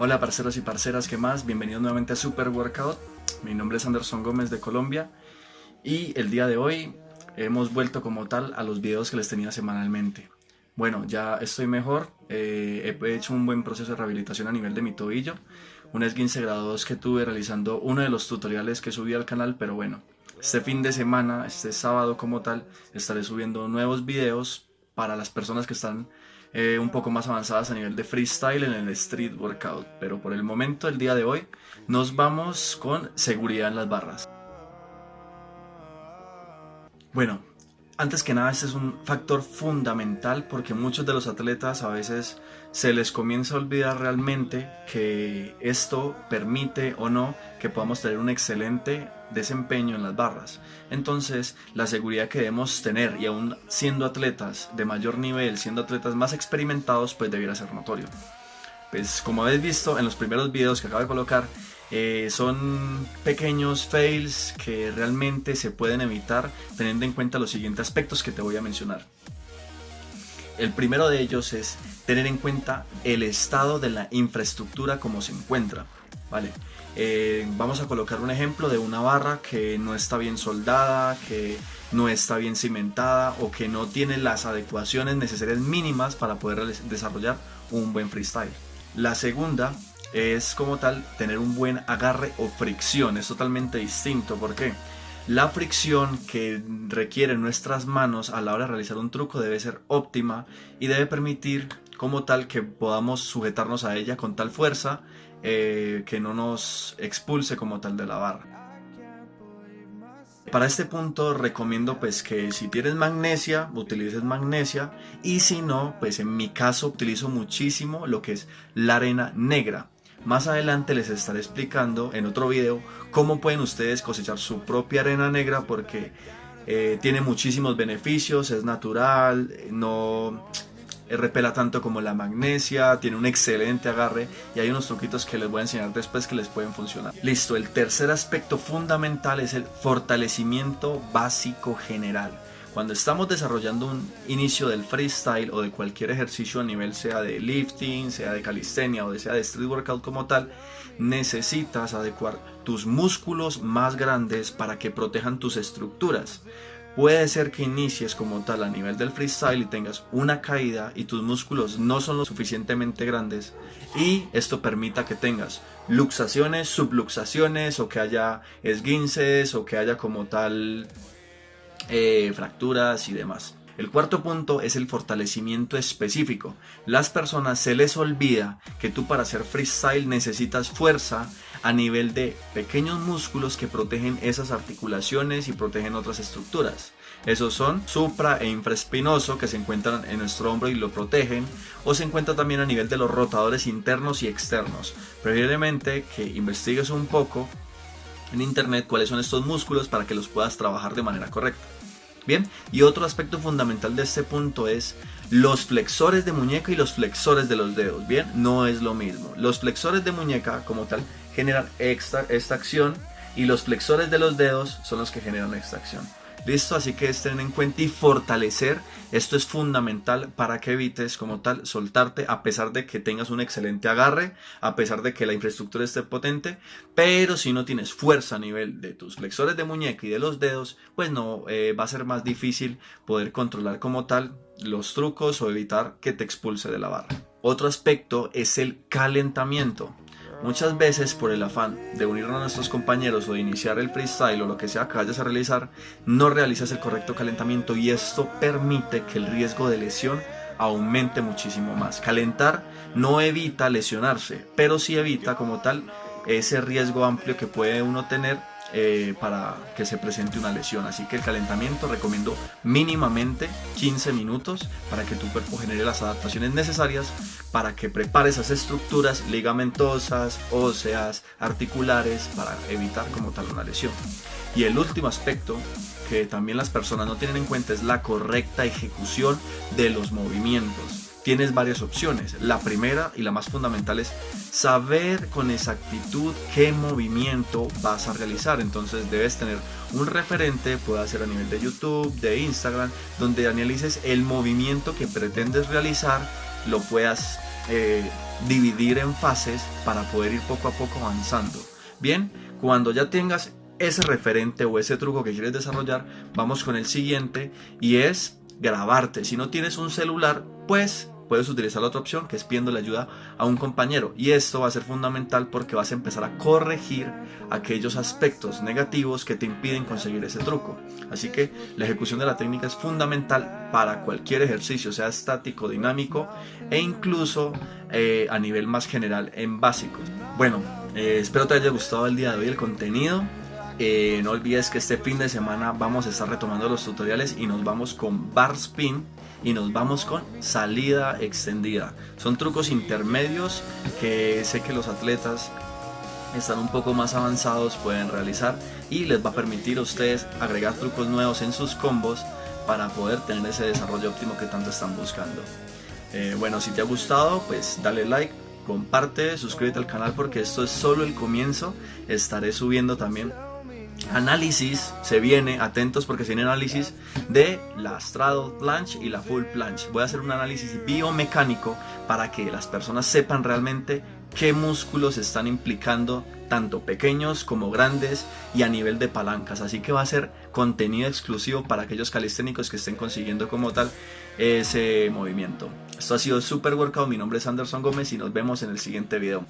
Hola parceros y parceras, ¿qué más? Bienvenidos nuevamente a Super Workout. Mi nombre es Anderson Gómez de Colombia y el día de hoy hemos vuelto como tal a los videos que les tenía semanalmente. Bueno, ya estoy mejor, he hecho un buen proceso de rehabilitación a nivel de mi tobillo, un esguince grado 2 que tuve realizando uno de los tutoriales que subí al canal, pero bueno, este fin de semana, este sábado como tal, estaré subiendo nuevos videos para las personas que están un poco más avanzadas a nivel de freestyle en el street workout, pero por el momento, el día de hoy, nos vamos con seguridad en las barras. Bueno, antes que nada este es un factor fundamental porque muchos de los atletas a veces se les comienza a olvidar realmente que esto permite o no que podamos tener un excelente desempeño en las barras. Entonces la seguridad que debemos tener, y aún siendo atletas de mayor nivel, siendo atletas más experimentados, pues debiera ser notorio. Pues como habéis visto en los primeros videos que acabo de colocar, son pequeños fails que realmente se pueden evitar teniendo en cuenta los siguientes aspectos que te voy a mencionar. El primero de ellos es tener en cuenta el estado de la infraestructura como se encuentra. Vale, vamos a colocar un ejemplo de una barra que no está bien soldada, que no está bien cimentada o que no tiene las adecuaciones necesarias mínimas para poder desarrollar un buen freestyle. La segunda es como tal tener un buen agarre o fricción. Es totalmente distinto. ¿Por qué? La fricción que requieren nuestras manos a la hora de realizar un truco debe ser óptima y debe permitir como tal que podamos sujetarnos a ella con tal fuerza que no nos expulse como tal de la barra. Para este punto recomiendo pues que si tienes magnesia, utilices magnesia, y si no, pues en mi caso utilizo muchísimo lo que es la arena negra. Más adelante les estaré explicando en otro video cómo pueden ustedes cosechar su propia arena negra porque tiene muchísimos beneficios, es natural, no repela tanto como la magnesia, tiene un excelente agarre y hay unos truquitos que les voy a enseñar después que les pueden funcionar. Listo, el tercer aspecto fundamental es el fortalecimiento básico general. Cuando estamos desarrollando un inicio del freestyle o de cualquier ejercicio a nivel sea de lifting, sea de calistenia o sea de street workout como tal, necesitas adecuar tus músculos más grandes para que protejan tus estructuras. Puede ser que inicies como tal a nivel del freestyle y tengas una caída y tus músculos no son lo suficientemente grandes y esto permita que tengas luxaciones, subluxaciones o que haya esguinces o que haya como tal fracturas y demás. El cuarto punto es el fortalecimiento específico. Las personas se les olvida que tú para hacer freestyle necesitas fuerza a nivel de pequeños músculos que protegen esas articulaciones y protegen otras estructuras. Esos son supra e infraespinoso, que se encuentran en nuestro hombro y lo protegen, o se encuentra también a nivel de los rotadores internos y externos. Preferiblemente que investigues un poco en internet cuáles son estos músculos para que los puedas trabajar de manera correcta. Bien, y otro aspecto fundamental de este punto es los flexores de muñeca y los flexores de los dedos. Bien, no es lo mismo. Los flexores de muñeca como tal generan esta acción y los flexores de los dedos son los que generan esta acción. Listo, así que es tener en cuenta y fortalecer. Esto es fundamental para que evites como tal soltarte a pesar de que tengas un excelente agarre, a pesar de que la infraestructura esté potente, pero si no tienes fuerza a nivel de tus flexores de muñeca y de los dedos, pues no va a ser más difícil poder controlar como tal los trucos o evitar que te expulse de la barra. Otro aspecto es el calentamiento. Muchas veces por el afán de unirnos a nuestros compañeros o de iniciar el freestyle o lo que sea que vayas a realizar, no realizas el correcto calentamiento y esto permite que el riesgo de lesión aumente muchísimo más. Calentar no evita lesionarse, pero sí evita como tal ese riesgo amplio que puede uno tener para que se presente una lesión. Así que el calentamiento recomiendo mínimamente 15 minutos para que tu cuerpo genere las adaptaciones necesarias para que prepare esas estructuras ligamentosas, óseas, articulares para evitar como tal una lesión. Y el último aspecto que también las personas no tienen en cuenta es la correcta ejecución de los movimientos. Tienes varias opciones. La primera y la más fundamental es saber con exactitud qué movimiento vas a realizar. Entonces debes tener un referente, puede ser a nivel de YouTube, de Instagram, donde analices el movimiento que pretendes realizar, lo puedas dividir en fases para poder ir poco a poco avanzando. Bien, cuando ya tengas ese referente o ese truco que quieres desarrollar, vamos con el siguiente, y es grabarte. Si no tienes un celular, pues puedes utilizar la otra opción, que es pidiéndole ayuda a un compañero, y esto va a ser fundamental porque vas a empezar a corregir aquellos aspectos negativos que te impiden conseguir ese truco. Así que la ejecución de la técnica es fundamental para cualquier ejercicio, sea estático, dinámico e incluso a nivel más general en básicos. Bueno, espero te haya gustado el día de hoy el contenido. No olvides que este fin de semana vamos a estar retomando los tutoriales y nos vamos con bar spin y nos vamos con salida extendida. Son trucos intermedios que sé que los atletas están un poco más avanzados pueden realizar, y les va a permitir a ustedes agregar trucos nuevos en sus combos para poder tener ese desarrollo óptimo que tanto están buscando. Bueno, si te ha gustado, pues dale like, comparte, suscríbete al canal porque esto es solo el comienzo. Estaré subiendo también análisis, se viene, atentos porque se viene análisis de la straddle planche y la full planche. Voy a hacer un análisis biomecánico para que las personas sepan realmente qué músculos están implicando, tanto pequeños como grandes, y a nivel de palancas. Así que va a ser contenido exclusivo para aquellos calisténicos que estén consiguiendo como tal ese movimiento. Esto ha sido Super Workout, mi nombre es Anderson Gómez y nos vemos en el siguiente video.